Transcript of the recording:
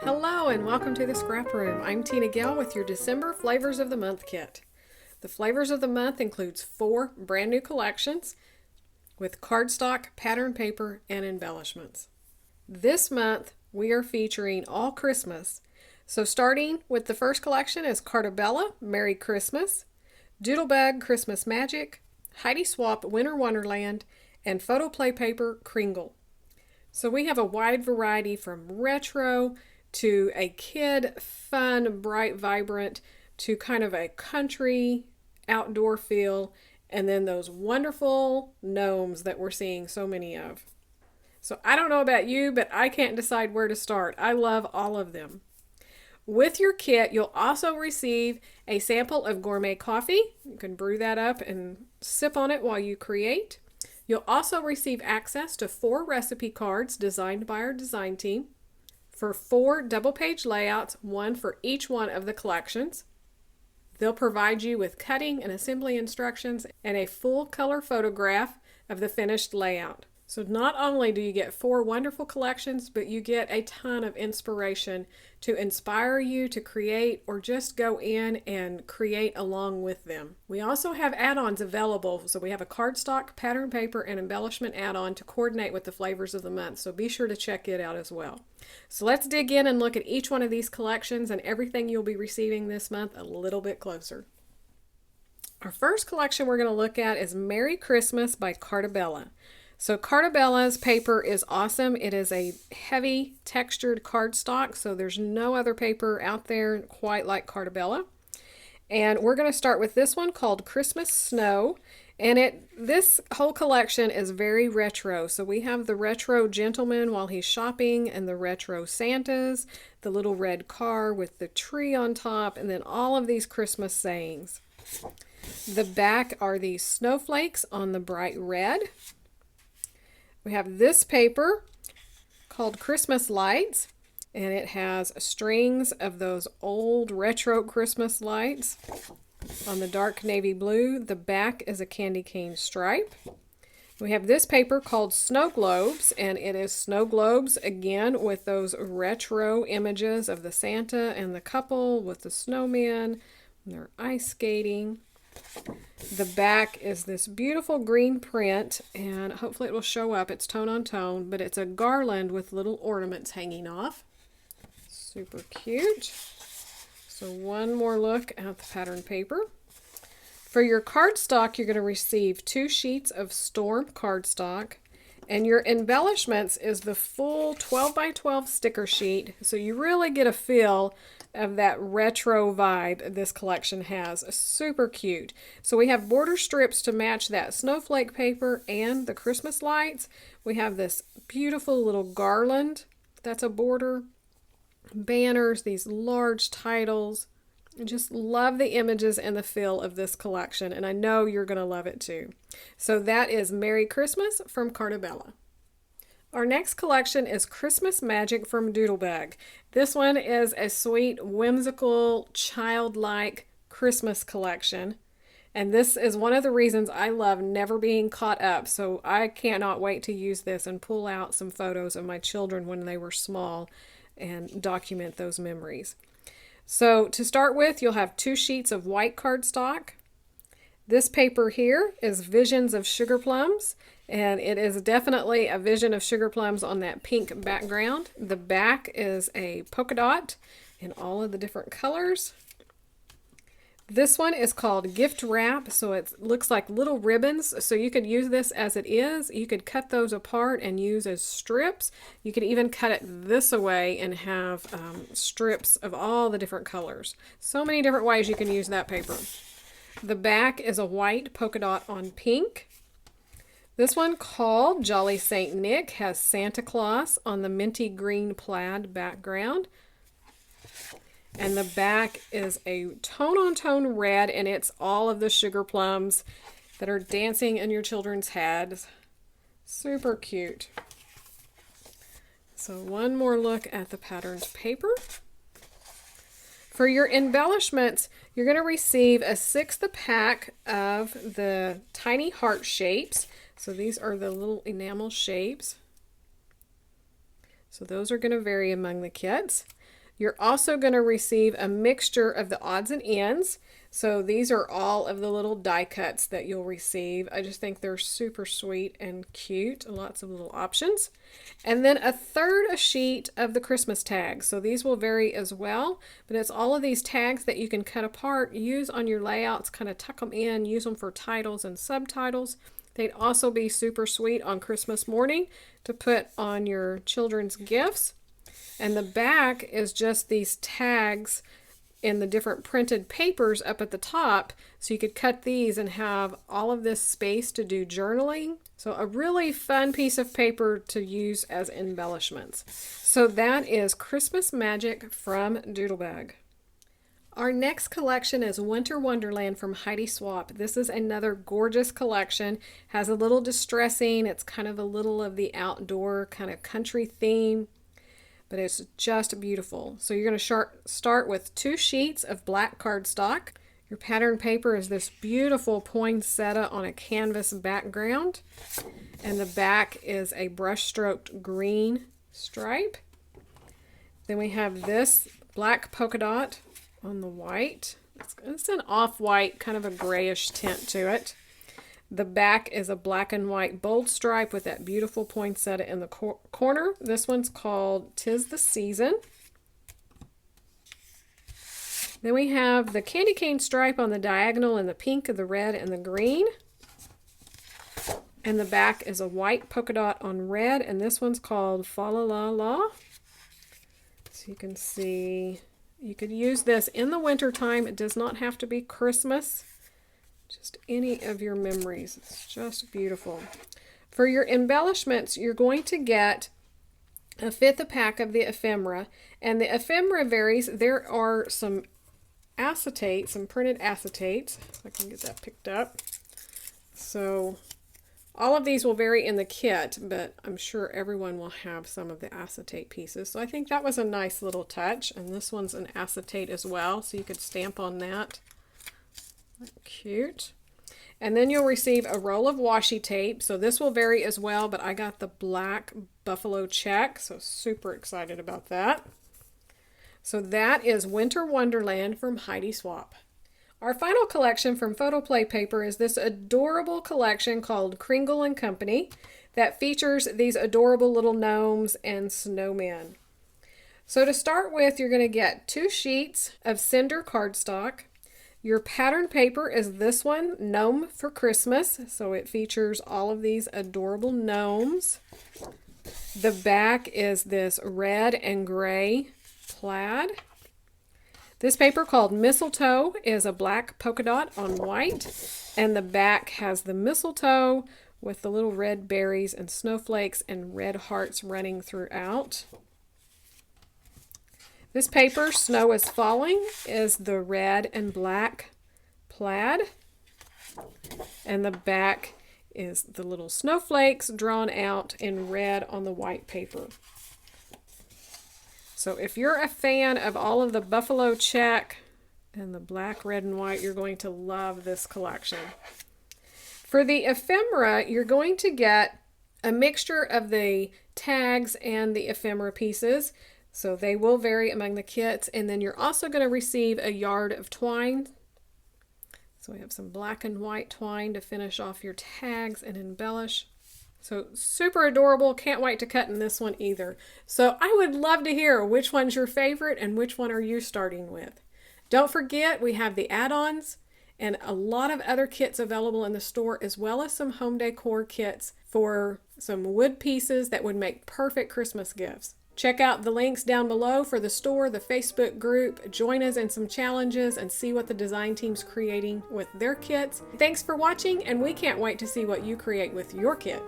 Hello and welcome to the Scrap Room. I'm Tina Gill with your December Flavors of the Month kit. The Flavors of the Month includes 4 brand new collections with cardstock, pattern paper, and embellishments. This month we are featuring all Christmas. So starting with the first collection is Cartabella, Merry Christmas, Doodlebug, Christmas Magic, Heidi Swap, Winter Wonderland, and Photo Play Paper, Kringle. So we have a wide variety from retro to a kid, fun, bright, vibrant, to kind of a country outdoor feel, and then those wonderful gnomes that we're seeing so many of. So I don't know about you, but I can't decide where to start. I love all of them. With your kit, you'll also receive a sample of gourmet coffee. You can brew that up and sip on it while you create. You'll also receive access to 4 recipe cards designed by our design team for 4 double-page layouts, one for each one of the collections. They'll provide you with cutting and assembly instructions and a full color photograph of the finished layout. So not only do you get 4 wonderful collections, but you get a ton of inspiration to inspire you to create or just go in and create along with them. We also have add-ons available. So we have a cardstock, pattern paper, and embellishment add-on to coordinate with the flavors of the month. So be sure to check it out as well. So let's dig in and look at each one of these collections and everything you'll be receiving this month a little bit closer. Our first collection we're going to look at is Merry Christmas by Cartabella. So Cartabella's paper is awesome. It is a heavy textured cardstock, so there's no other paper out there quite like Cartabella. And we're going to start with this one called Christmas Snow. And this whole collection is very retro. So we have the retro gentleman while he's shopping and the retro Santas, the little red car with the tree on top, and then all of these Christmas sayings. The back are these snowflakes on the bright red. We have this paper called Christmas Lights, and it has strings of those old retro Christmas lights on the dark navy blue. The back is a candy cane stripe. We have this paper called Snow Globes, and it is snow globes again with those retro images of the Santa and the couple with the snowmen and they're ice skating. The back is this beautiful green print, and hopefully it will show up. It's tone on tone, but it's a garland with little ornaments hanging off. Super cute. So one more look at the pattern paper. For your cardstock, you're going to receive 2 sheets of Storm cardstock, and your embellishments is the full 12 by 12 sticker sheet, so you really get a feel of that retro vibe this collection has. Super cute. So we have border strips to match that snowflake paper and the Christmas lights. We have this beautiful little garland that's a border, banners, these large titles. I just love the images and the feel of this collection, and I know you're going to love it too. So that is Merry Christmas from Cartabella. Our next collection is Christmas Magic from Doodlebug. This one is a sweet, whimsical, childlike Christmas collection. And this is one of the reasons I love never being caught up. So I cannot wait to use this and pull out some photos of my children when they were small and document those memories. So to start with, you'll have 2 sheets of white cardstock. This paper here is Visions of Sugar Plums, and it is definitely a vision of sugar plums on that pink background. The back is a polka dot in all of the different colors. This one is called Gift Wrap, so it looks like little ribbons, so you could use this as it is. You could cut those apart and use as strips. You could even cut it this way and have strips of all the different colors. So many different ways you can use that paper. The back is a white polka dot on pink. This one called Jolly Saint Nick has Santa Claus on the minty green plaid background. And the back is a tone-on-tone red, and it's all of the sugar plums that are dancing in your children's heads. Super cute. So one more look at the patterned paper. For your embellishments, you're going to receive a 1/6 pack of the tiny heart shapes. So these are the little enamel shapes. So those are going to vary among the kits. You're also going to receive a mixture of the odds and ends. So these are all of the little die cuts that you'll receive. I just think they're super sweet and cute. Lots of little options. And then a third a sheet of the Christmas tags. So these will vary as well, but it's all of these tags that you can cut apart, use on your layouts, kind of tuck them in, use them for titles and subtitles. They'd also be super sweet on Christmas morning to put on your children's gifts. And the back is just these tags in the different printed papers up at the top, so you could cut these and have all of this space to do journaling. So a really fun piece of paper to use as embellishments. So that is Christmas Magic from Doodlebug. Our next collection is Winter Wonderland from Heidi Swapp. This is another gorgeous collection. Has a little distressing. It's kind of a little of the outdoor kind of country theme, but it's just beautiful. So you're going to start with 2 sheets of black cardstock. Your pattern paper is this beautiful poinsettia on a canvas background, and the back is a brush-stroked green stripe. Then we have this black polka dot on the white. It's an off-white, kind of a grayish tint to it. The back is a black and white bold stripe with that beautiful poinsettia in the corner. This one's called 'Tis the Season. Then we have the candy cane stripe on the diagonal in the pink, the red, and the green. And the back is a white polka dot on red, and this one's called Fa La La La. So you can see, you could use this in the winter time. It does not have to be Christmas. Just any of your memories. It's just beautiful. For your embellishments, you're going to get a fifth a pack of the ephemera, and the ephemera varies. There are some acetate, some printed acetates, if I can get that picked up. So all of these will vary in the kit, but I'm sure everyone will have some of the acetate pieces. So I think that was a nice little touch, and this one's an acetate as well, so you could stamp on that. Cute. And then you'll receive a roll of washi tape. So this will vary as well, but I got the black buffalo check, so super excited about that. So that is Winter Wonderland from Heidi Swapp. Our final collection from Photoplay Paper is this adorable collection called Kringle Company that features these adorable little gnomes and snowmen. So to start with, you're going to get 2 sheets of cinder cardstock. Your pattern paper is this one, Gnome for Christmas. So it features all of these adorable gnomes. The back is this red and gray plaid. This paper called Mistletoe is a black polka dot on white. And the back has the mistletoe with the little red berries and snowflakes and red hearts running throughout. This paper, Snow is Falling, is the red and black plaid. And the back is the little snowflakes drawn out in red on the white paper. So if you're a fan of all of the buffalo check and the black, red, and white, you're going to love this collection. For the ephemera, you're going to get a mixture of the tags and the ephemera pieces. So they will vary among the kits, and then you're also going to receive a yard of twine. So we have some black and white twine to finish off your tags and embellish. So super adorable. Can't wait to cut in this one either. So I would love to hear which one's your favorite and which one are you starting with. Don't forget, we have the add-ons and a lot of other kits available in the store, as well as some home decor kits for some wood pieces that would make perfect Christmas gifts. Check out the links down below for the store, the Facebook group, join us in some challenges, and see what the design team's creating with their kits. Thanks for watching, and we can't wait to see what you create with your kit.